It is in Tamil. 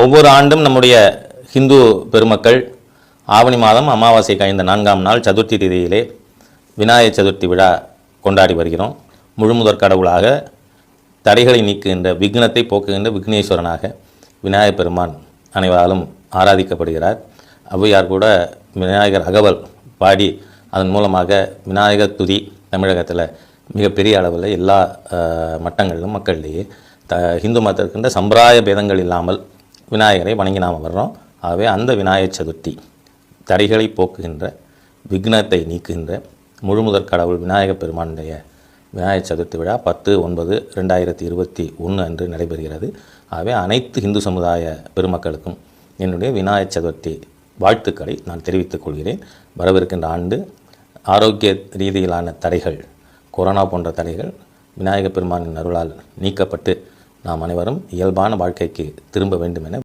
ஒவ்வொரு ஆண்டும் நம்முடைய ஹிந்து பெருமக்கள் ஆவணி மாதம் அமாவாசை கழிந்த 4ஆம் நாள் சதுர்த்தி திதியிலே விநாயகர் சதுர்த்தி விழா கொண்டாடி வருகிறோம். முழுமுதற் கடவுளாக தடைகளை நீக்குகின்ற விக்னத்தை போக்குகின்ற விக்னேஸ்வரனாக விநாயகர் பெருமான் அனைவராலும் ஆராதிக்கப்படுகிறார். ஔவையார் கூட விநாயகர் அகவல் பாடி அதன் மூலமாக விநாயகர் துதி தமிழகத்தில் மிகப்பெரிய அளவில் எல்லா மட்டங்களிலும் மக்களிடையே ஹிந்து மதத்தில் இருக்கின்ற சம்பிரதாய பேதங்கள் இல்லாமல் விநாயகரை வணங்கி நாம் வர்றோம். ஆகவே அந்த விநாயகர் சதுர்த்தி தடைகளை போக்குகின்ற விக்னத்தை நீக்குகின்ற முழுமுதற் கடவுள் விநாயகர் பெருமானுடைய விநாயகர் சதுர்த்தி விழா 10/9/2021 அன்று நடைபெறுகிறது. ஆகவே அனைத்து இந்து சமுதாய பெருமக்களுக்கும் என்னுடைய விநாயகர் சதுர்த்தி வாழ்த்துக்களை நான் தெரிவித்துக் கொள்கிறேன். வரவிருக்கின்ற ஆண்டு ஆரோக்கிய ரீதியிலான தடைகள், கொரோனா போன்ற தடைகள் விநாயகர் பெருமானின் அருளால் நீக்கப்பட்டு நாம் அனைவரும் இயல்பான வாழ்க்கைக்கு திரும்ப வேண்டும் என